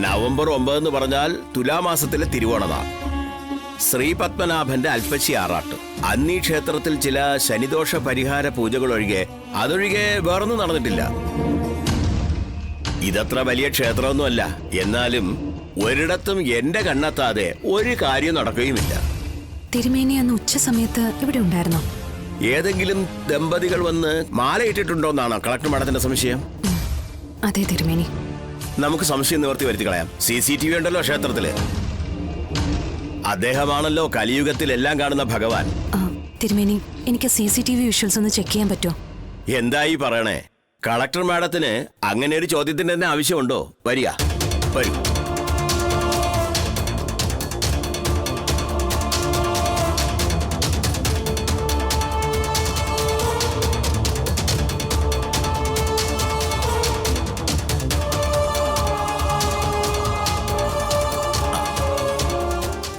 November 9 എന്ന് പറഞ്ഞാൽ തുലാമാസത്തിലെ തിരുവോണനാൾ. ശ്രീ പത്മനാഭന്റെ അൽപ്പശി ആറാട്ട്. അന്നീ ക്ഷേത്രത്തിൽ ചില ശനിദോഷ പരിഹാര പൂജകൾ അതൊഴികെ വേറൊന്നും നടന്നിട്ടില്ല. ഇതത്ര വലിയ ക്ഷേത്രമൊന്നുമല്ല, എന്നാലും ഒരിടത്തും എന്റെ കണ്ണെത്താതെ ഒരു കാര്യം നടക്കുകയുമില്ല. തിരുമേനി അന്ന് ഉച്ച സമയത്ത് ഇവിടെ ഉണ്ടായിരുന്നോ? ഏതെങ്കിലും ദമ്പതികൾ വന്ന് മാലയിട്ടിട്ടുണ്ടോന്നാണോ കളക്ടർ മാഡത്തിന്റെ സംശയം? അതെ തിരുമേനി. നമുക്ക് സംശയം നിവർത്തി വരുത്തി കളയാം. CCTV ഉണ്ടല്ലോ ക്ഷേത്രത്തില്. അദ്ദേഹമാണല്ലോ കലിയുഗത്തിൽ എല്ലാം കാണുന്ന ഭഗവാൻ. തിരുമേനി, എനിക്ക് CCTV വിഷ്വൽസ് ഒന്ന് ചെക്ക് ചെയ്യാൻ പറ്റുമോ? എന്തായി പറയണേ? കളക്ടർ മാഡത്തിന് അങ്ങനെ ഒരു ചോദ്യത്തിന്റെ തന്നെ ആവശ്യമുണ്ടോ? വരിക, വരൂ.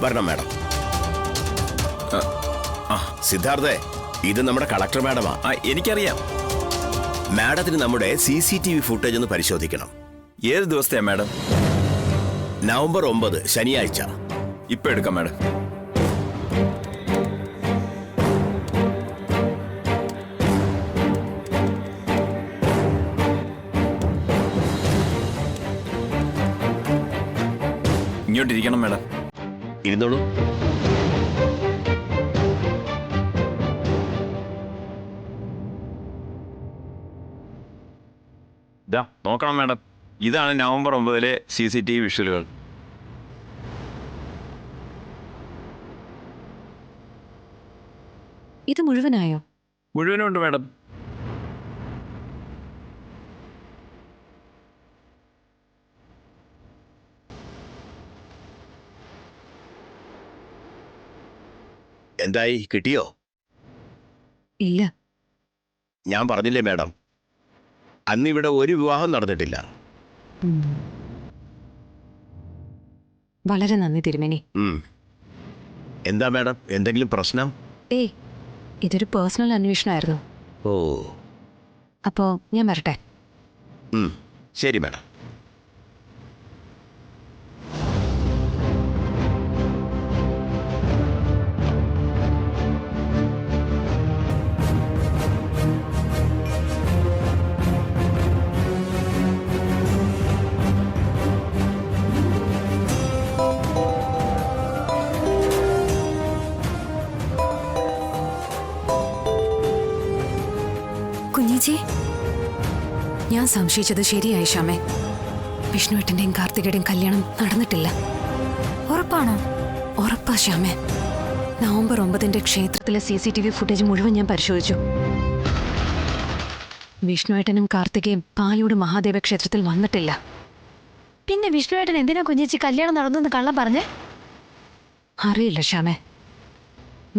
വരണം മാഡം. സിദ്ധാർത്ഥേ, ഇത് നമ്മുടെ കളക്ടർ മാഡമാ. എനിക്കറിയാം. മാഡത്തിന് നമ്മുടെ CCTV ഫുട്ടേജ് ഒന്ന് പരിശോധിക്കണം. ഏത് ദിവസത്തെയാ മാഡം? നവംബർ 9 ശനിയാഴ്ച. ഇപ്പൊ എടുക്കാം മാഡം. ഇങ്ങോട്ടിരിക്കണം മാഡം. ഇരുന്നോളൂ. ഇതാ നോക്കണം മാഡം. ഇതാണ് നവംബർ 9 CCTV വിഷ്വലുകൾ. ഇത് മുഴുവനായോ? മുഴുവനും ഉണ്ട് മാഡം. എന്തായി, കിട്ടിയോ? ഇല്ല. ഞാൻ പറഞ്ഞില്ലേ മാഡം, അന്നിവിടെ ഒരു വിവാഹം നടന്നിട്ടില്ല. വളരെ നന്ദി തിരുമേനി. എന്താ മാഡം, എന്തെങ്കിലും പ്രശ്നം? ഏയ്, ഇതൊരു പേഴ്സണൽ അന്വേഷണമായിരുന്നു. ഓ, അപ്പോ ഞാൻ വരട്ടെ. ശരി മാഡം. കുഞ്ഞേച്ചി, ഞാൻ സംശയിച്ചത് ശരിയായി ശ്യാമേ. വിഷ്ണുവേട്ടന്റെയും കാർത്തികയുടെയും കല്യാണം നടന്നിട്ടില്ല. ഉറപ്പാണോ? ഉറപ്പാ ശ്യാമേ. നവംബർ 9 ക്ഷേത്രത്തിലെ CCTV ഫുട്ടേജ് മുഴുവൻ ഞാൻ പരിശോധിച്ചു. വിഷ്ണുവേട്ടനും കാർത്തികയും പാലൂട് മഹാദേവ ക്ഷേത്രത്തിൽ വന്നിട്ടില്ല. പിന്നെ വിഷ്ണുവേട്ടൻ എന്തിനാ കുഞ്ഞേച്ചി കല്യാണം നടന്നെന്ന് കള്ളം പറഞ്ഞേ? അറിയില്ല ശ്യാമേ.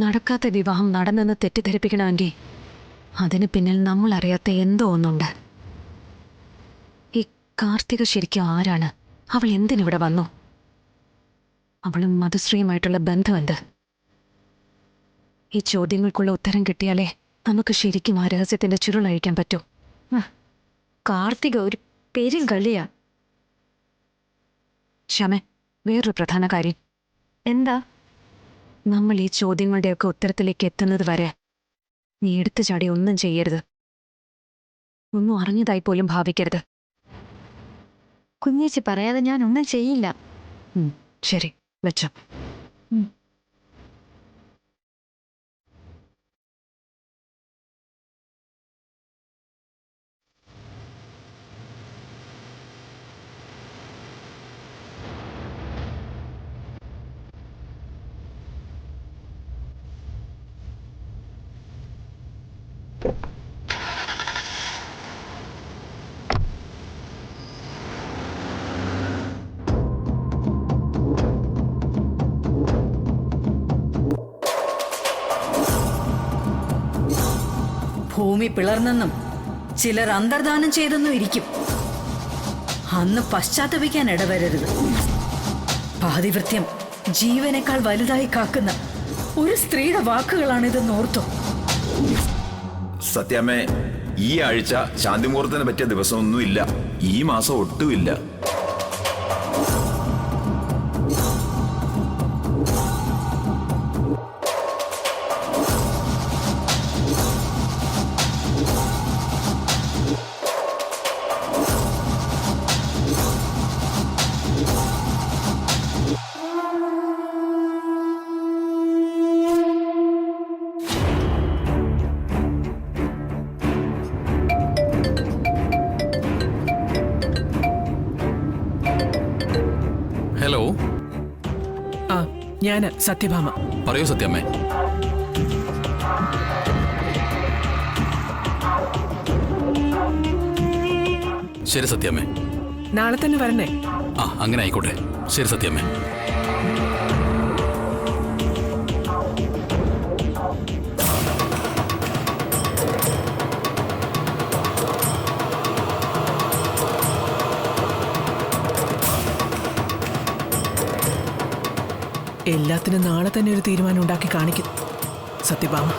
നടക്കാത്ത വിവാഹം നടന്നെന്ന് തെറ്റിദ്ധരിപ്പിക്കണമെങ്കിൽ അതിന് പിന്നിൽ നമ്മൾ അറിയാത്ത എന്തോ ഒന്നുണ്ട്. ഈ കാർത്തിക ശരിക്കും ആരാണ്? അവൾ എന്തിനിവിടെ വന്നു? അവളും മധുശ്രീയുമായിട്ടുള്ള ബന്ധമെന്ത്? ഈ ചോദ്യങ്ങൾക്കുള്ള ഉത്തരം കിട്ടിയാലേ നമുക്ക് ശരിക്കും ആ രഹസ്യത്തിന്റെ ചുരുളഴിക്കാൻ പറ്റൂ. കാർത്തിക ഒരു പേരും കളിയാ. ശ്യാമേ, വേറൊരു പ്രധാന കാര്യം. എന്താ? നമ്മൾ ഈ ചോദ്യങ്ങളുടെയൊക്കെ ഉത്തരത്തിലേക്ക് എത്തുന്നത് വരെ നീ എടുത്തു ചാടി ഒന്നും ചെയ്യരുത്. ഒന്നും അറിഞ്ഞതായി പോലും ഭാവിക്കരുത്. കുഞ്ഞേച്ചി പറയാതെ ഞാൻ ഒന്നും ചെയ്യില്ല. ശരി, വെച്ചോ. ഭൂമി പിളർന്നെന്നും ചിലർ അന്തർദാനം ചെയ്തെന്നും ഇരിക്കും. അന്ന് പശ്ചാത്തപിക്കാൻ ഇടവരരുത്. പാതിവൃത്യം ജീവനേക്കാൾ വലുതായി കാക്കുന്ന ഒരു സ്ത്രീയുടെ വാക്കുകളാണിതെന്ന് ഓർത്തോ. സത്യാമ്മേ, ഈ ആഴ്ച ശാന്തിമുഹൂർത്തത്തിന് പറ്റിയ ദിവസമൊന്നുമില്ല. ഈ മാസം ഒട്ടുമില്ല. ഹലോ. ആ ഞാൻ സത്യഭാമ. പറയൂ സത്യമ്മേ. ശരി സത്യമ്മേ. നാളെ തന്നെ വരണേ. ആ അങ്ങനെ ആയിക്കോട്ടെ. ശരി സത്യമ്മേ. എല്ലാത്തിനും നാളെ തന്നെ ഒരു തീരുമാനം ഉണ്ടാക്കി കാണിക്കും സത്യഭാമ.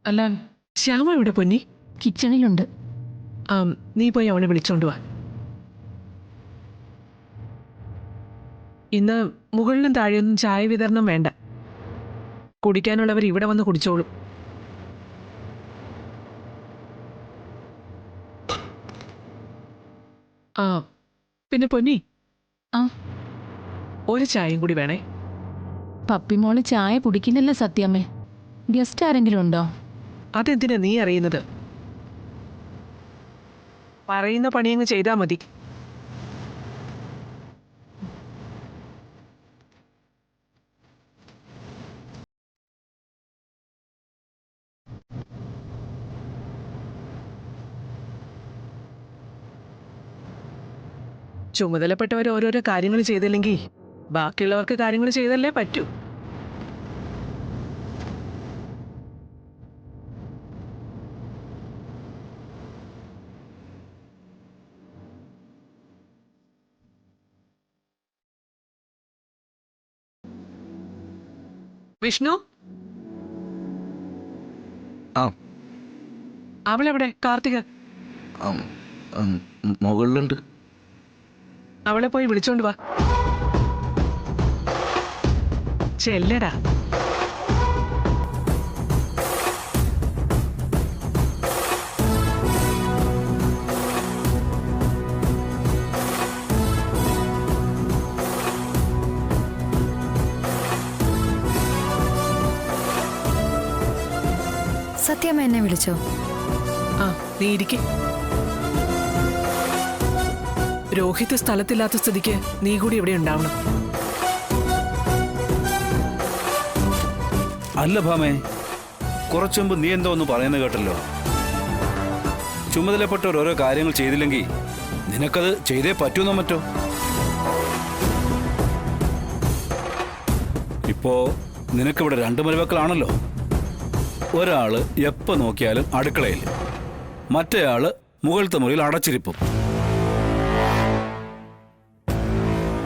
അല്ല ശ്യാമ ഇവിടെ പൊന്നി? കിച്ചണിലുണ്ട്. നീ പോയി അവളെ വിളിച്ചോണ്ട് വാ. ഇന്ന് മുകളിലും താഴെയൊന്നും ചായ വിതരണം വേണ്ട. കുടിക്കാനുള്ളവർ ഇവിടെ വന്ന് കുടിച്ചോളും. ആ പിന്നെ പൊന്നി, ആ ഒരു ചായയും കൂടി വേണേ. പപ്പിമോള് ചായ കുടിക്കുന്നില്ല സത്യമ്മേ. ഗസ്റ്റ് ആരെങ്കിലും ഉണ്ടോ? അതെന്തിനാ നീ അറിയുന്നത്? പറയുന്ന പണിയങ്ങ് ചെയ്താ മതി. ചുമതലപ്പെട്ടവർ ഓരോരോ കാര്യങ്ങൾ ചെയ്തില്ലെങ്കിൽ ബാക്കിയുള്ളവർക്ക് കാര്യങ്ങൾ ചെയ്തല്ലേ പറ്റൂ. വിഷ്ണു, അവളെവിടെ? കാർത്തിക മുകളിലുണ്ട്. അവളെ പോയി വിളിച്ചോണ്ട് വാ. ചെല്ലടാ. സത്യമ്മ എന്നെ വിളിച്ചോ? ആ നീ ഇരിക്കെ. രോഹിത് സ്ഥലത്തില്ലാത്ത സ്ഥിതിക്ക് നീ കൂടി ഇവിടെ ഉണ്ടാവണം. അല്ല ഭാമേ, കുറച്ചു മുമ്പ് നീ എന്തോ ഒന്ന് പറയുന്നത് കേട്ടല്ലോ. ചുമതലപ്പെട്ടവർ ഓരോ കാര്യങ്ങൾ ചെയ്തില്ലെങ്കിൽ നിനക്കത് ചെയ്തേ പറ്റൂന്നോ മറ്റോ? ഇപ്പോ നിനക്കിവിടെ രണ്ട് മരുമക്കളാണല്ലോ. ഒരാള് എപ്പോ നോക്കിയാലും അടുക്കളയിൽ, മറ്റേയാള് മുകളിലത്തെ മുറിയിൽ അടച്ചിരിപ്പും.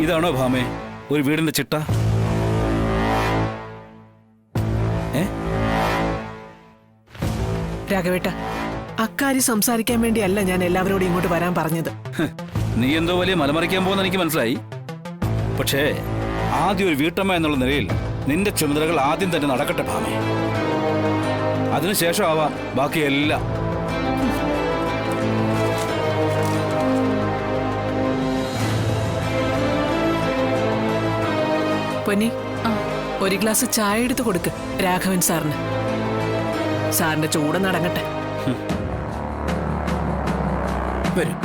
ഇതാണോ ഭാമേ ഒരു വീടിന്റെ ചിട്ട? രാഘവേട്ട, അക്കാര്യം സംസാരിക്കാൻ വേണ്ടിയല്ല ഞാൻ എല്ലാവരോടും ഇങ്ങോട്ട് വരാൻ പറഞ്ഞത്. നീ എന്തോ വലിയ മലമറിക്കാൻ പോകുന്ന എനിക്ക് മനസ്സിലായി. പക്ഷേ ആദ്യം ഒരു വീട്ടമ്മ എന്നുള്ള നിലയിൽ നിന്റെ ചുമതലകൾ ആദ്യം തന്നെ നടക്കട്ടെ ഭാമേ. അതിനുശേഷം ആവാം ബാക്കിയെല്ലാം. പൊന്നി, ഒരു ഗ്ലാസ് ചായ എടുത്ത് കൊടുക്ക് രാഘവൻ സാറിന്. സാറിന്റെ ചൂട് നടങ്ങട്ടെ. വരും.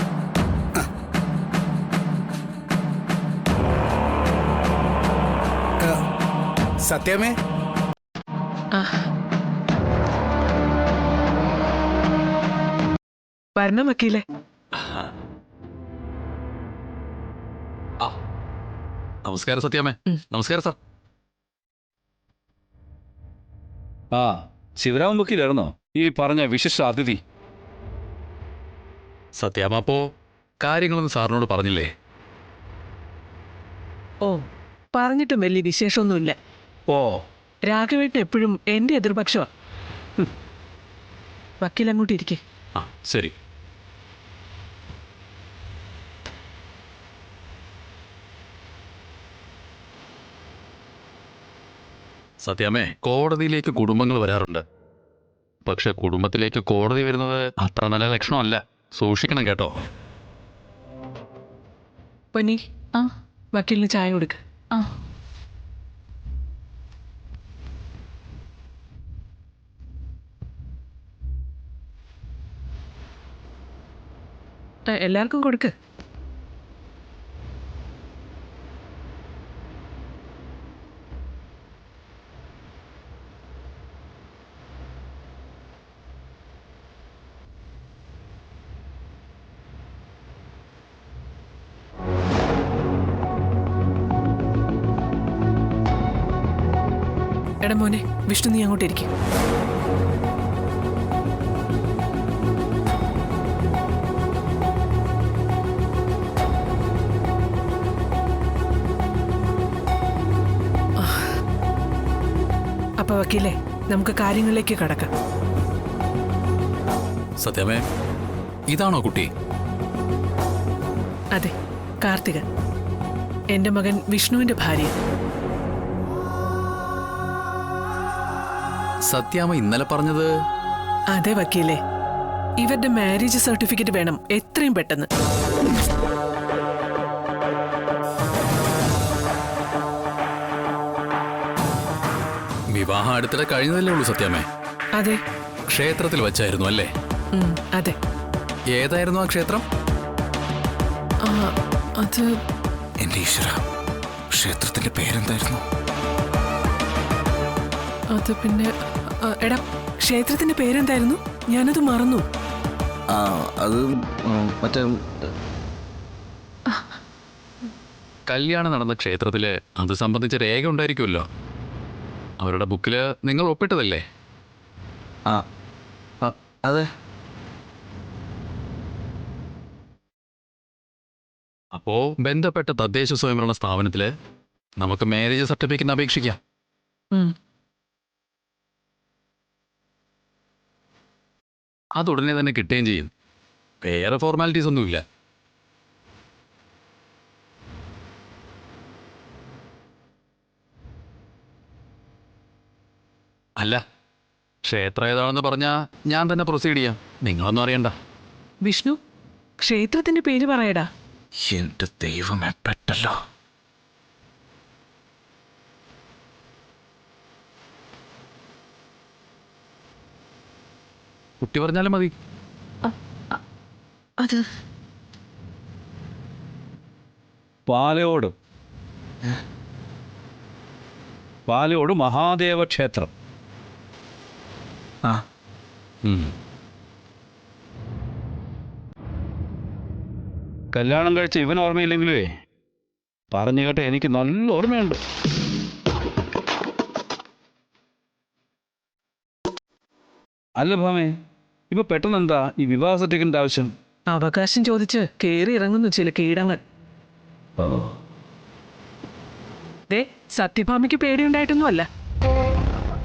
സത്യമേ, വരണം വക്കീലെ. നമസ്കാരം സത്യാമ്മേ. നമസ്കാരം സാർ. ആ ശിവരാമൻ വക്കീലായിരുന്നോ ഈ പറഞ്ഞ വിശിഷ്ട അതിഥി? സത്യാമ്മ അപ്പോ കാര്യങ്ങളൊന്നും സാറിനോട് പറഞ്ഞില്ലേ? ഓ, പറഞ്ഞിട്ടും വലിയ വിശേഷമൊന്നുമില്ല. ഓ, രാഘവേട്ടൻ എപ്പോഴും എന്റെ എതിർപക്ഷമാ. വക്കീൽ അങ്ങോട്ട് ഇരിക്കേ. ആ ശരി. സത്യാമ്മേ, കോടതിയിലേക്ക് കുടുംബങ്ങൾ വരാറുണ്ട്. പക്ഷെ കുടുംബത്തിലേക്ക് കോടതി വരുന്നത് അത്ര നല്ല ലക്ഷണമല്ല. സൂക്ഷിക്കണം കേട്ടോ. പൊന്നി, ആ വക്കീലിന് ചായ കൊടുക്ക്. ആ എല്ലാവർക്കും കൊടുക്ക്. എടാ മോനെ, വിഷ്ണു നീ അങ്ങോട്ട് ഇരിക്കും. അപ്പൊ വക്കീലേ, നമുക്ക് കാര്യങ്ങളിലേക്ക് കടക്കാം. സത്യാമ്മേ, ഇതാണോ കുട്ടി? അതെ, കാർത്തിക, എന്റെ മകൻ വിഷ്ണുവിന്റെ ഭാര്യ. സത്യാമ്മ ഇന്നലെ പറഞ്ഞത്? അതെ വക്കീലേ, ഇവരുടെ മാരേജ് സർട്ടിഫിക്കറ്റ് വേണം എത്രയും പെട്ടെന്ന്. വിവാഹം അടുത്തിടെ കഴിഞ്ഞതല്ലേ ഉള്ളൂ സത്യാമ്മേ. അതെ. ക്ഷേത്രത്തിൽ വച്ചായിരുന്നു അല്ലേ? അതെ. ഏതായിരുന്നു ആ ക്ഷേത്രം? അത് എന്റെ ഈശ്വര, ക്ഷേത്രത്തിന്റെ പേരെന്തായിരുന്നു? അത് പിന്നെ എടാ, ക്ഷേത്രത്തിന്റെ പേരെന്തായിരുന്നു? ഞാനത് മറന്നു. അത് മറ്റേ കല്യാണം നടന്ന ക്ഷേത്രത്തില് അത് സംബന്ധിച്ച രേഖ ഉണ്ടായിരിക്കുമല്ലോ. അവരുടെ ബുക്കില് നിങ്ങൾ ഒപ്പിട്ടതല്ലേ? അതെ. അപ്പോ ബന്ധപ്പെട്ട തദ്ദേശ സ്വയംഭരണ സ്ഥാപനത്തില് നമുക്ക് മാരേജ് സർട്ടിഫിക്കറ്റിന് അപേക്ഷിക്കാം. അത് ഉടനെ തന്നെ കിട്ടുകയും ചെയ്യും. വേറെ ഫോർമാലിറ്റീസ് ഒന്നുമില്ല. അല്ല, ക്ഷേത്രം ഏതാണെന്ന് പറഞ്ഞാൽ ഞാൻ തന്നെ പ്രൊസീഡ് ചെയ്യാം. നിങ്ങളൊന്നും അറിയണ്ട. വിഷ്ണു, ക്ഷേത്രത്തിന്റെ പേര് പറയടാ. എന്റെ ദൈവമേ, പെട്ടല്ലോ. കുട്ടി പറഞ്ഞാലും മതി. അത് പാലയോട് മഹാദേവ ക്ഷേത്രം. കല്യാണം കഴിച്ച ഇവൻ ഓർമ്മയില്ലെങ്കിലേ പറഞ്ഞു കേട്ട എനിക്ക് നല്ല ഓർമ്മയുണ്ട്. അല്ല ഭാമേ, ഇപ്പൊ പെട്ടെന്ന് എന്താ ഈ വിവാഹ സർട്ടിഫിക്കറ്റിന്റെ ആവശ്യം? അവകാശം ചോദിച്ച് കേറി ഇറങ്ങുന്നു ചില കീടങ്ങൾ. ദേ, സത്യഭാമയ്ക്ക് പേടിയുണ്ടായിട്ടൊന്നും അല്ല.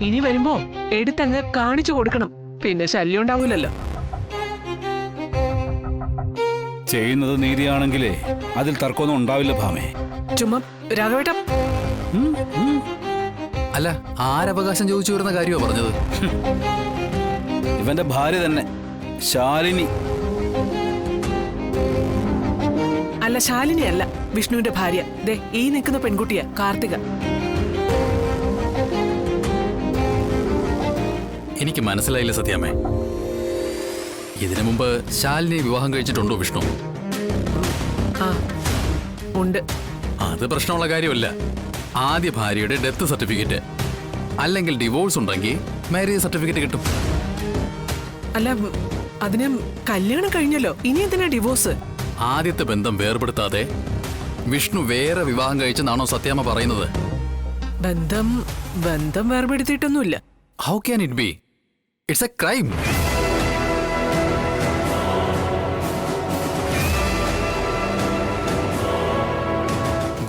ഇനി വരുമ്പോ എടുത്തങ്ങ് കാണിച്ചു കൊടുക്കണം. പിന്നെ ശല്യം ഉണ്ടാവൂലല്ലോ. ചെയ്യുന്നത് നീതിയാണെങ്കിലേ അതിൽ തർക്കമൊന്നും ഉണ്ടാവില്ല ഭാമേ. ചുമ്മാ രാഘവേട്ട. അല്ല, ആരവകാശം ചോദിച്ചു വരുന്ന കാര്യമാണ് പറഞ്ഞത്? ഇവന്റെ ഭാര്യ തന്നെ, ശാലിനി. അല്ല, ശാലിനി അല്ല, വിഷ്ണുവിന്റെ ഭാര്യ. ദേ, ഈ നിൽക്കുന്ന പെൺകുട്ടിയാ കാർത്തിക. എനിക്ക് മനസ്സിലായില്ല സത്യാമ്മേ. ഇതിനു മുമ്പ് ശാലിനിയെ വിവാഹം കഴിച്ചിട്ടുണ്ടോ വിഷ്ണു? ഉണ്ട്. അത് പ്രശ്നമുള്ള കാര്യമല്ല. ആദ്യ ഭാര്യയുടെ ഡെത്ത് സർട്ടിഫിക്കറ്റ് അല്ലെങ്കിൽ ഡിവോഴ്സ് ഉണ്ടെങ്കിൽ മാരേജ് സർട്ടിഫിക്കറ്റ് കിട്ടും. അല്ല, അതിന് കല്യാണം കഴിഞ്ഞല്ലോ, ഇനി എന്തിനാ ഡിവോഴ്സ്? ആദ്യത്തെ ബന്ധം വേർപെടുത്താതെ വിഷ്ണു വേറെ വിവാഹം കഴിച്ചെന്നാണോ സത്യാമ്മ പറയുന്നത്? ബന്ധം വേർപെടുത്തിയിട്ടൊന്നുമില്ല. How can it be? It's a crime.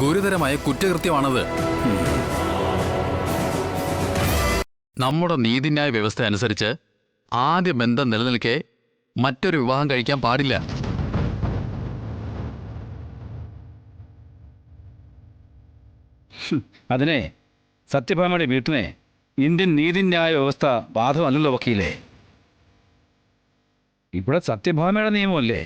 ഗുരുതരമായ കുറ്റകൃത്യമാണത്. നമ്മുടെ നീതിന്യായ വ്യവസ്ഥ അനുസരിച്ച് ആദ്യ ബന്ധം നിലനിൽക്കെ മറ്റൊരു വിവാഹം കഴിക്കാൻ പാടില്ല. അതിനെ സത്യഭാമയുടെ വീട്ടിനെ ഇന്ത്യൻ നീതിന്യായ വ്യവസ്ഥ ബാധകമല്ലല്ലോ വക്കീലേ. ഇവിടെ സത്യഭാമയുടെ നിയമമല്ലേ.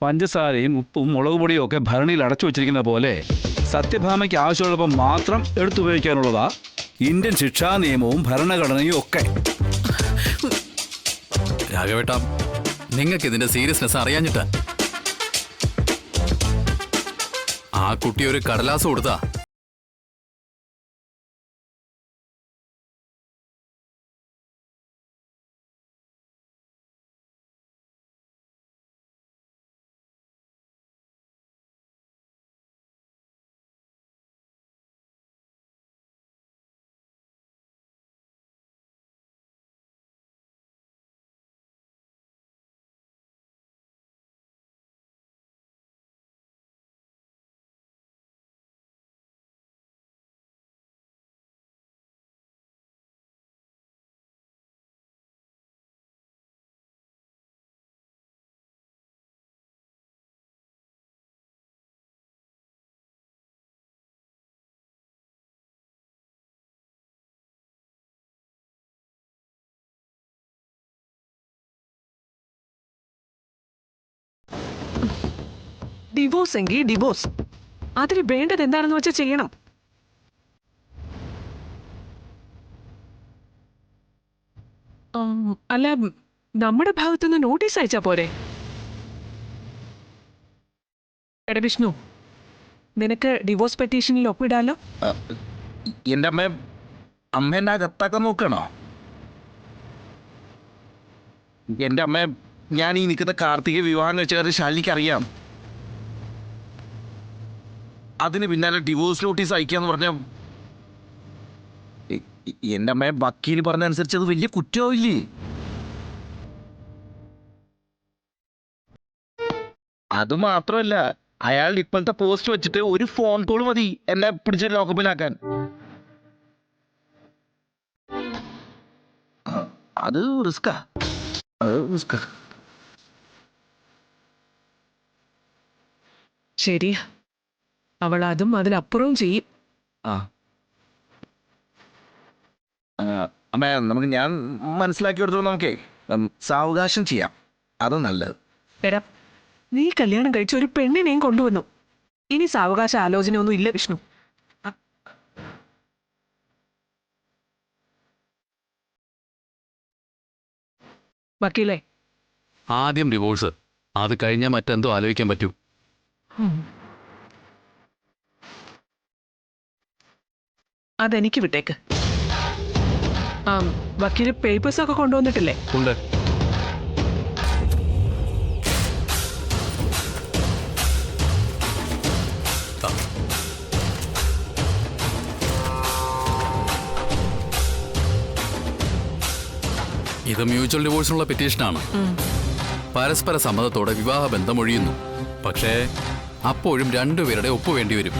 പഞ്ചസാരയും ഉപ്പും മുളക് പൊടിയും ഒക്കെ ഭരണിയിൽ അടച്ചു വച്ചിരിക്കുന്ന പോലെ സത്യഭാമയ്ക്ക് ആവശ്യമുള്ളപ്പോൾ മാത്രം എടുത്തുപയോഗിക്കാനുള്ളതാ ഇന്ത്യൻ ശിക്ഷാ നിയമവും ഭരണഘടനയും ഒക്കെ. രാഘവേട്ട, നിങ്ങൾക്ക് ഇതിന്റെ സീരിയസ്നെസ് അറിയാഞ്ഞിട്ടാ. ആ കുട്ടി ഒരു കടലാസ് കൊടുത്താ ഡിവോഴ്സ് എങ്കിൽ ഡിവോഴ്സ്. അതിന് വേണ്ടത് എന്താണെന്ന് വെച്ചാൽ ചെയ്യണം. അല്ല, നമ്മുടെ ഭാഗത്തുനിന്ന് നോട്ടീസ് അയച്ചാ പോരെ? എടാ വിഷ്ണു, നിനക്ക് ഡിവോഴ്സ് പെറ്റീഷനിൽ ഒപ്പിടാലോ. എൻ്റെ അമ്മ എന്നെ അകത്താക്കാൻ നോക്കണോ? എൻ്റെ അമ്മ, ഞാൻ ഈ നിൽക്കുന്ന കാർത്തിക വിവാഹം കഴിച്ച കാര്യം ശാലിനിക്ക് അറിയാം. അതിന് പിന്നാലെ ഡിവോഴ്സ് നോട്ടീസ് അയക്കാന്ന് പറഞ്ഞ എൻ്റെ അമ്മയെ വക്കീൽ പറഞ്ഞ അനുസരിച്ച് അത് വലിയ കുറ്റമാവില്ലേ? അത് മാത്രമല്ല, അയാൾ ഇപ്പോഴത്തെ പോസ്റ്റ് വെച്ചിട്ട് ഒരു ഫോൺ കോൾ മതി എന്നെ പിടിച്ച് ലോക്കപ്പിലാക്കാൻ. അത് റിസ്കാ. ശരി, അവൾ അതും അതിലപ്പുറവും ചെയ്യും. അമ്മ, നമുക്ക് ഞാൻ മനസ്സിലാക്കി കൊടുത്തു. നമുക്കേ സാവകാശം ചെയ്യാം, അത് നല്ലത്. എടാ, നീ കല്യാണം കഴിച്ച ഒരു പെണ്ണിനെയും കൊണ്ടുവന്നു. ഇനി സാവകാശ ആലോചന ഒന്നും ഇല്ല വിഷ്ണു. വക്കീലേ, ആദ്യം ഡിവോഴ്സ്, അത് കഴിഞ്ഞാൽ മറ്റെന്തോ ആലോചിക്കാൻ പറ്റൂ. അതെനിക്ക് വിട്ടേക്ക്. വക്കീല് പേപ്പേഴ്സ് ഒക്കെ കൊണ്ടുവന്നിട്ടില്ലേ? ഉണ്ട്. ഇത് മ്യൂച്വൽ ഡിവോഴ്സിനുള്ള പെറ്റീഷനാണ്. പരസ്പര സമ്മതത്തോടെ വിവാഹ ബന്ധം ഒഴിയുന്നു. പക്ഷേ അപ്പോഴും രണ്ടുപേരുടെ ഒപ്പ് വേണ്ടിവരും.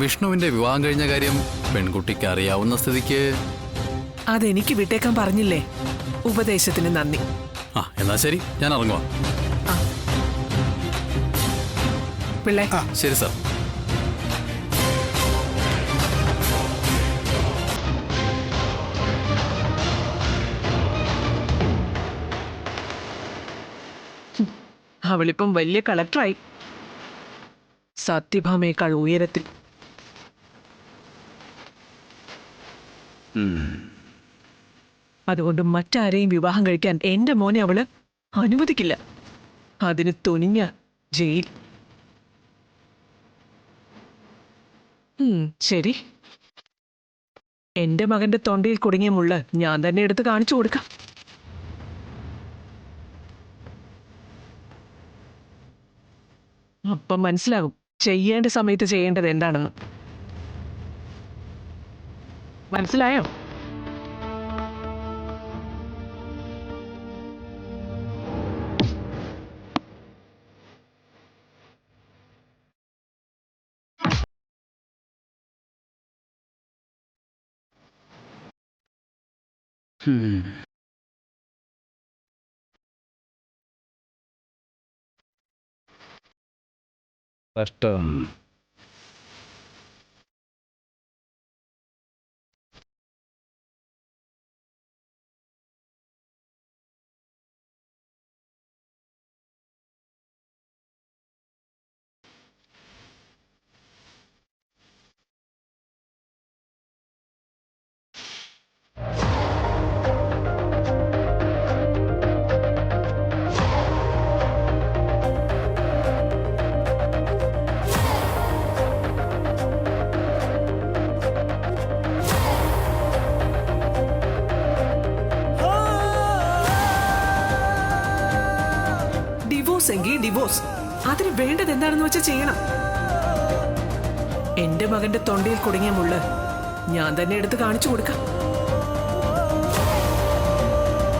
വിഷ്ണുവിന്റെ വിവാഹം കഴിഞ്ഞ കാര്യം പെൺകുട്ടിക്ക് അറിയാവുന്ന സ്ഥിതിക്ക് അതെനിക്ക് വിട്ടേക്കാൻ പറഞ്ഞില്ലേ? ഉപദേശത്തിന് നന്ദി. എന്നാ ശരി, ഞാൻ ഇറങ്ങുവാ. പിള്ളേ. ശരി സാർ. അവളിപ്പം വലിയ കളക്ടറായി, സത്യഭാമയേക്കാൾ ഉയരത്തിൽ. അതുകൊണ്ട് മറ്റാരെയും വിവാഹം കഴിക്കാൻ എന്റെ മോനെ അവള് അനുവദിക്കില്ല. അതിന് തുനിഞ്ഞ ജയിൽ. ശരി, എന്റെ മകന്റെ തൊണ്ടയിൽ കുടുങ്ങിയ മുള്ള ഞാൻ തന്നെ എടുത്ത് കാണിച്ചു കൊടുക്കാം. അപ്പം മനസ്സിലാകും ചെയ്യേണ്ട സമയത്ത് ചെയ്യേണ്ടത് എന്താണെന്ന്. മനസ്സിലായോ? കഷ്ടം. ഡിവോഴ്സ് എങ്കിൽ ഡിവോഴ്സ്. അതിന് വേണ്ടത് എന്താണെന്ന് വെച്ചാൽ ചെയ്യണം. എന്റെ മകന്റെ തൊണ്ടയിൽ കുടുങ്ങിയ മുള്ള് ഞാൻ തന്നെ എടുത്ത് കാണിച്ചു കൊടുക്കാം.